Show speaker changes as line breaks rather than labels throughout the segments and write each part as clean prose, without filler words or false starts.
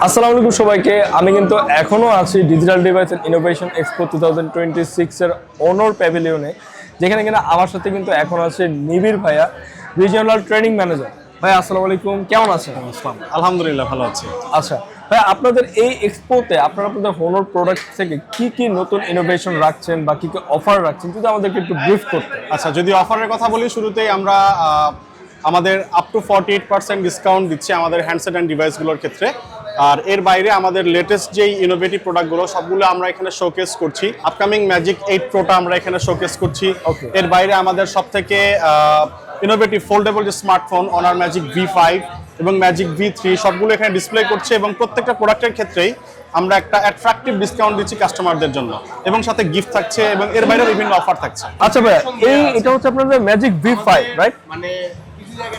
আসসালামু আলাইকুম সবাইকে। আমি কিন্তু এখনো আছি digital device and innovation expo 2026 এর অনর প্যাভিলিয়নে, যেখানে কিনা আমার সাথে কিন্তু এখন আছে নিবিড় ভাইয়া, রিজিওনাল ট্রেনিং ম্যানেজার। ভাই আসসালামু আলাইকুম, কেমন আছেন?
আলহামদুলিল্লাহ ভালো আছি।
আচ্ছা ভাই, আপনাদের এই এক্সপোতে আপনাদের হনর প্রোডাক্ট থেকে কি কি নতুন ইনোভেশন রাখছেন বা কি কি অফার রাখছেন, যদি আমাদেরকে একটু ব্রিফ করতে।
আচ্ছা, যদি অফারের কথা বলি, শুরুতেই আমরা আমাদের আপ টু 48% ডিসকাউন্ট দিচ্ছি আমাদের হ্যান্ডসেট অ্যান্ড ডিভাইসগুলোর ক্ষেত্রে। আর এর বাইরে আমাদের লেটেস্ট যেই ইনোভেটিভ প্রোডাক্টগুলো সবগুলো আমরা এখানে শোকেস করছি। আপকামিং ম্যাজিক 8 প্রোটা আমরা এখানে শোকেস করছি। এর বাইরে আমাদের সব থেকে ইনোভেটিভ ফোল্ডেবল যে স্মার্টফোন অনার ম্যাজিক V5 এবং ম্যাজিক V3 সবগুলো এখানে ডিসপ্লে করছে, এবং প্রত্যেকটা প্রোডাক্টের ক্ষেত্রেই আমরা একটা অ্যাট্রাকটিভ ডিসকাউন্ট দিচ্ছি কাস্টমারদের জন্য, এবং সাথে গিফট থাকছে, এবং এর বাইরে বিভিন্ন অফার থাকছে।
আচ্ছা ভাই, এটা হচ্ছে আপনাদের ম্যাজিক V5, রাইট?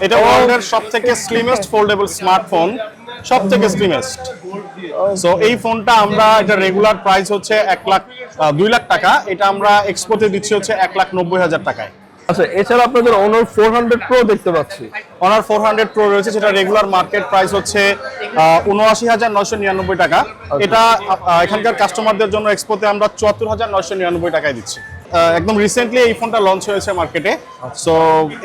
এটা ওয়ার্ল্ডের সবথেকে স্লিমেস্ট ফোল্ডেবল স্মার্টফোন, সবথেকে স্লিমেস্ট। সো এই ফোনটা আমরা, এটা রেগুলার প্রাইস হচ্ছে 2 লাখ টাকা, এটা আমরা এক্সপোতে দিচ্ছি হচ্ছে 1,90,000 টাকায়।
আচ্ছা, এছাড়া আপনাদের অনার 400 প্রো দেখতে পাচ্ছি।
অনার 400 প্রো রয়েছে, যেটা রেগুলার মার্কেট প্রাইস হচ্ছে 79,999 টাকা। এটা এখানকার কাস্টমারদের জন্য এক্সপোতে আমরা 74,999 টাকায় দিচ্ছি। একদম রিসেন্টলি এই ফোনটা লঞ্চ হয়েছে মার্কেটে। সো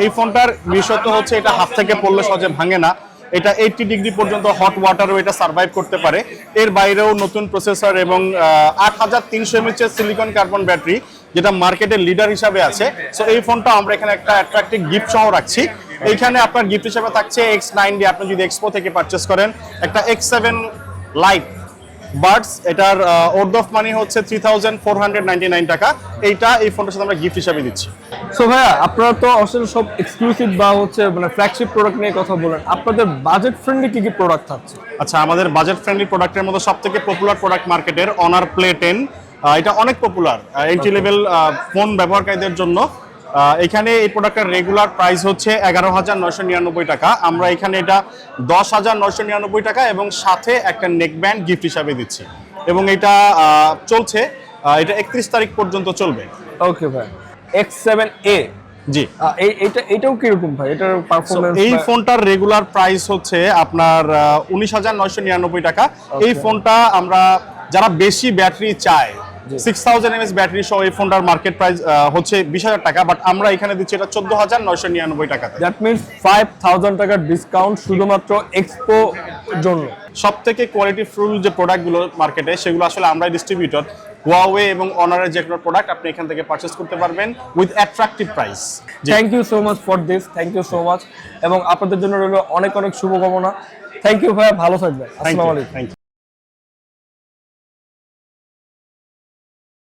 এই ফোনটার বিশেষত্ব হচ্ছে এটা হাত থেকে পড়লে সহজে ভাঙে না। এটা 80 ডিগ্রি পর্যন্ত হট ওয়াটারও এটা সার্ভাইভ করতে পারে। এর বাইরেও নতুন প্রসেসর এবং 8300 mAh সিলিকন কার্বন ব্যাটারি, যেটা মার্কেটের লিডার হিসাবে আছে। সো এই ফোনটা আমরা এখানে একটা অ্যাট্রাকটিভ গিফট সহ রাখছি। এইখানে আপনার গিফট হিসাবে থাকছে X9D, আপনি যদি এক্সপো থেকে পারচেস করেন, একটা X7 লাইট বাডস, এটার ওর্থ অফ মানি হচ্ছে 3,499 টাকা। এই ফোনটার সাথে আমরা গিফট হিসাবে দিচ্ছি।
সো ভাইয়া, আপনারা তো আসলে সব এক্সক্লুসিভ বা হচ্ছে মানে ফ্ল্যাগশিপ প্রোডাক্ট নিয়ে কথা বলেন, আপনাদের বাজেট ফ্রেন্ডলি কি কি প্রোডাক্ট থাকছে?
আচ্ছা, আমাদের বাজেট ফ্রেন্ডলি প্রোডাক্টের মধ্যে সবথেকে পপুলার প্রোডাক্ট মার্কেটের অনার প্লে 10। এটা অনেক পপুলার এন্ট্রি লেভেল ফোন ব্যবহারকারীদের জন্য। এখানে এই প্রোডাক্টের রেগুলার প্রাইস হচ্ছে 11,999 টাকা। আমরা এখানে এটা 10,999 টাকা এবং সাথে একটা নেক ব্যান্ড গিফট হিসাবে দিচ্ছি, এবং এটা চলছে, এটা 31 তারিখ পর্যন্ত চলবে।
ওকে ভাই, X7A,
জি,
এটাও কিরকম ভাই? এটার পারফরম্যান্স?
এই ফোনটার রেগুলার প্রাইস হচ্ছে আপনার 19,999 টাকা। এই ফোনটা আমরা, যারা বেশি ব্যাটারি চায়, 6000 mAh ব্যাটারি সহ এই ফোনটার মার্কেট প্রাইস হচ্ছে 20,000 টাকা, বাট আমরা এখানে দিচ্ছি এটা 14,999 টাকাতে।
দ্যাট মিন্স 5,000 টাকার ডিসকাউন্ট শুধুমাত্র এক্সপো জন্য।
সব থেকে কোয়ালিটি ফুল যে প্রোডাক্টগুলো মার্কেটে, সেগুলো আসলে আমরাই ডিস্ট্রিবিউটর। হুয়াওয়ে এবং অনারের যে কোনো প্রোডাক্ট আপনি এখান থেকে পারচেস করতে পারবেন with attractive price.
Thank you so much for this, thank you so much, এবং আপনাদের জন্য রইল অনেক অনেক শুভকামনা। থ্যাংক ইউ ভাইয়া, ভালো থাকবেন। আসসালামু আলাইকুম।